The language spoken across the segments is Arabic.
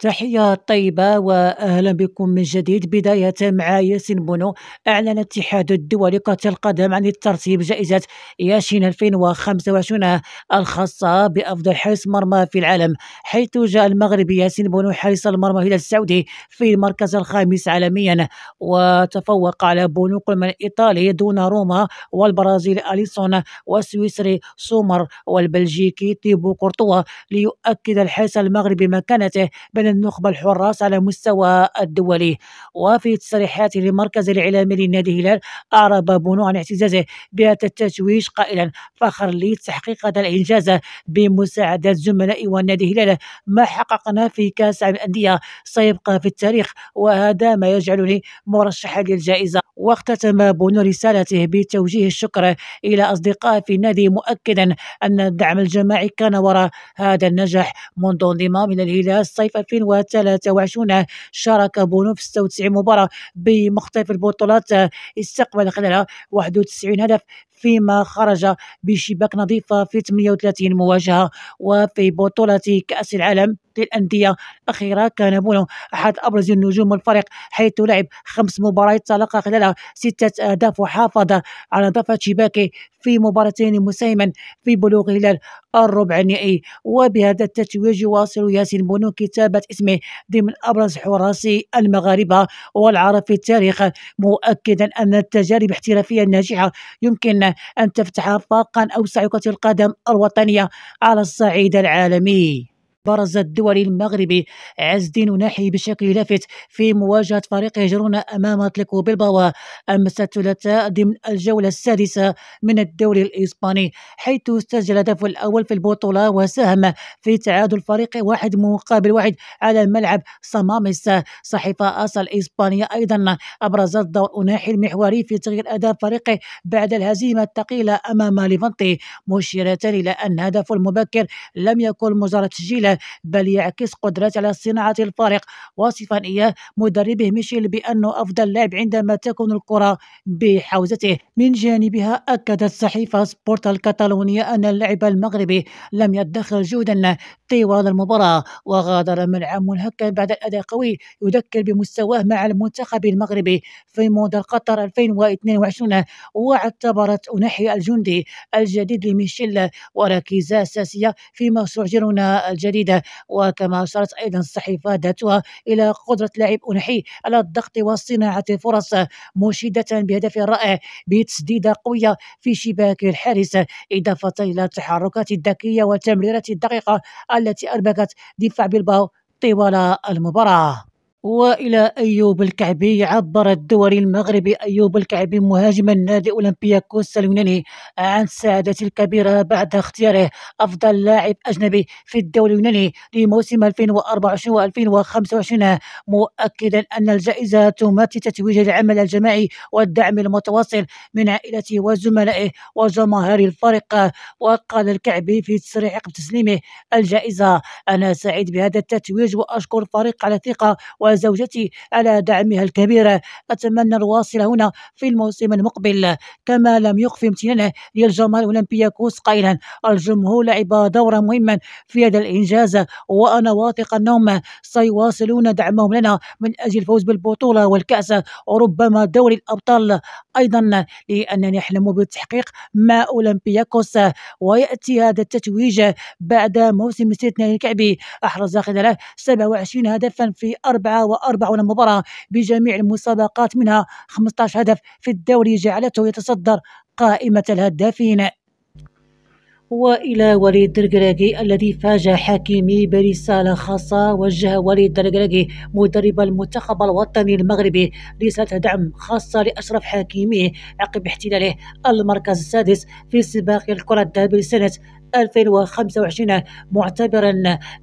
تحية طيبة وأهلا بكم من جديد. بداية مع ياسين بونو. أعلن الاتحاد الدولي لكرة القدم عن ترتيب جائزة ياشين 2025 الخاصة بأفضل حارس مرمى في العالم، حيث جاء المغربي ياسين بونو حارس المرمى الهلال السعودي في المركز الخامس عالميا، وتفوق على بونو من الإيطالي دوناروما والبرازيلي أليسون والسويسري سومر والبلجيكي تيبو كورتوا، ليؤكد الحارس المغربي مكانته بين النخبة الحراس على مستوى الدولي. وفي تصريحاته للمركز الإعلامي لنادي الهلال، أعرب بونو عن اعتزازه بهذا التتويج قائلا: فخر لي تحقيق هذا الإنجاز بمساعدة زملائي والنادي الهلال. ما حققنا في كأس الأندية سيبقى في التاريخ، وهذا ما يجعلني مرشحا للجائزة. واختتم بونو رسالته بتوجيه الشكر إلى أصدقائه في النادي، مؤكدا أن الدعم الجماعي كان وراء هذا النجاح. منذ انضمام إلى الهلال صيف 2023 شارك بونو في 96 مباراة بمختلف البطولات، استقبل خلالها 91 هدف، فيما خرج بشباك نظيفة في 38 مواجهة. وفي بطولة كأس العالم للأندية الأخيرة كان بونو أحد أبرز النجوم الفريق، حيث لعب 5 مباريات تلقى خلالها 6 أهداف، وحافظ على نظافة شباكه في مباراتين، مساهما في بلوغ الهلال الربع النهائي. وبهذا التتويج يواصل ياسين بونو كتابة اسمه ضمن أبرز حراس المغاربة والعرب في التاريخ، مؤكدا أن التجارب الاحترافية الناجحة يمكن أن تفتح آفاقا أوسع لكرة القدم الوطنية على الصعيد العالمي. برز الدولي المغربي عز الدين ناحي بشكل لافت في مواجهة فريق جيرونا أمام أتلتيكو بلباو أمس الثلاثاء ضمن الجولة السادسة من الدوري الإسباني، حيث سجل الهدف الأول في البطولة وساهم في تعادل فريق 1-1 على ملعب سماميس. صحيفة آسا الإسبانية أيضا أبرزت دور أناحي المحوري في تغيير أداء فريقه بعد الهزيمة الثقيلة أمام ليفانتي، مشيرة إلى أن هدفه المبكر لم يكن مجرد تسجيل، بل يعكس قدرته على صناعة الفارق، واصفا إياه مدربه ميشيل بأنه أفضل لاعب عندما تكون الكرة بحوزته. من جانبها أكدت صحيفة سبورت الكتالونية أن اللاعب المغربي لم يدخر جهدا طوال المباراة، وغادر الملعب منهكا بعد الأداء قوي يذكر بمستواه مع المنتخب المغربي في مونديال قطر 2022. واعتبرت أناحي الجندي الجديد لميشيل وركيزة أساسية في مشروع جيرونا الجديدة. وكما أشارت أيضا الصحيفة ذاتها إلى قدرة لاعب أناحي على الضغط وصناعة فرص، مشيدة بهدفه الرائع بتسديدة قوية في شباك الحارس، إضافة إلى التحركات الذكية والتمريرات الدقيقة التي أربكت دفاع بلباو طوال المباراة. وإلى أيوب الكعبي. عبر الدولي المغربي أيوب الكعبي مهاجم النادي أولمبياكوس اليوناني عن سعادته الكبيرة بعد اختياره أفضل لاعب أجنبي في الدوري اليوناني لموسم 2024 و2025، مؤكدا أن الجائزة تمثل تتويج العمل الجماعي والدعم المتواصل من عائلته وزملائه وجماهير الفريق. وقال الكعبي في تصريح قبل تسليمه الجائزة: أنا سعيد بهذا التتويج وأشكر الفريق على الثقة وزوجتي على دعمها الكبير. أتمنى الواصل هنا في الموسم المقبل. كما لم يخفي امتنانه للجماهير الأولمبياكوس قائلا: الجمهور لعب دورا مهما في هذا الإنجاز، وأنا واثق أنهم سيواصلون دعمهم لنا من أجل الفوز بالبطولة والكأس وربما دوري الأبطال أيضا، لأنني أحلم بالتحقيق مع أولمبياكوس. ويأتي هذا التتويج بعد موسم استثنائي الكعبي أحرز خلاله 27 هدفا في 44 مباراة بجميع المسابقات، منها 15 هدف في الدوري، جعلته يتصدر قائمة الهدافين. وإلى وليد الركراكي الذي فاجأ حكيمي برسالة خاصة. وجه وليد الركراكي مدرب المنتخب الوطني المغربي رسالة دعم خاصة لأشرف حكيمي عقب احتلاله المركز السادس في سباق الكرة الذهبية لسنة 2025، معتبرا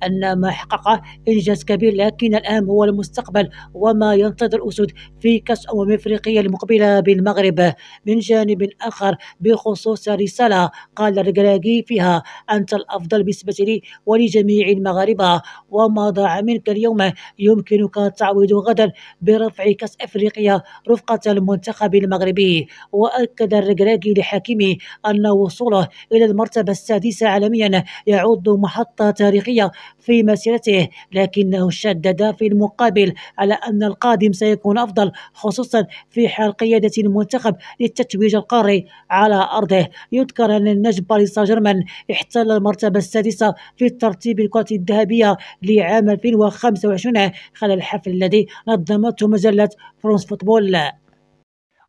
أن ما حقق إنجاز كبير، لكن الأهم هو المستقبل وما ينتظر الأسود في كأس أفريقيا المقبلة بالمغرب. من جانب آخر بخصوص رسالة، قال الركراكي فيها: أنت الأفضل بالنسبة لي ولجميع المغاربة، وما ضاع منك اليوم يمكنك تعويضه غدا برفع كأس أفريقيا رفقة المنتخب المغربي. وأكد الركراكي لحكيمي أن وصوله إلى المرتبة السادسة ليس عالميا يعد محطة تاريخية في مسيرته، لكنه شدد في المقابل على أن القادم سيكون أفضل، خصوصا في حال قيادة المنتخب للتتويج القاري على أرضه. يذكر أن النجم باريس سان جيرمان احتل المرتبة السادسة في ترتيب الكرة الذهبية لعام 2025 خلال الحفل الذي نظمته مجلة فرانس فوتبول.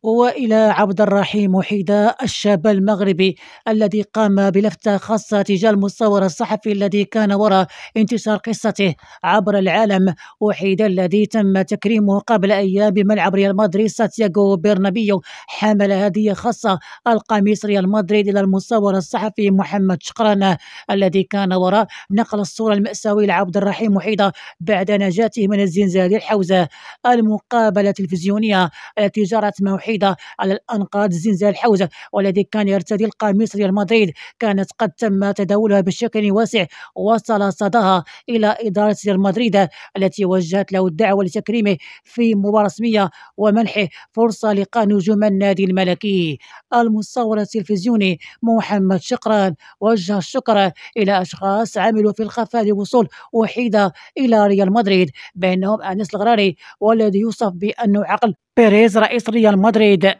وإلى عبد الرحيم وحيدة الشاب المغربي الذي قام بلفتة خاصة تجاه المصور الصحفي الذي كان وراء انتشار قصته عبر العالم. وحيدة الذي تم تكريمه قبل أيام بملعب ريال مدريد سانتياغو برنابيو حمل هدية خاصة، القميص ريال مدريد، إلى المصور الصحفي محمد شقران الذي كان وراء نقل الصورة المأساوية لعبد الرحيم وحيدة بعد نجاته من الزلزال الحوزة. المقابلة التلفزيونية التي جرت مع وحيدة على الأنقاض زلزال الحوزة والذي كان يرتدي القميص ريال مدريد كانت قد تم تداولها بشكل واسع، وصل صداها إلى إدارة ريال مدريد التي وجهت له الدعوة لتكريمه في مباراة رسمية ومنحه فرصة لقاء نجوم النادي الملكي. المصور التلفزيوني محمد شقران وجه الشكر إلى أشخاص عملوا في الخفاء لوصول وحيدة إلى ريال مدريد، بينهم أنس الغراري والذي يوصف بأنه عقل بيريز رئيس ريال مدريد.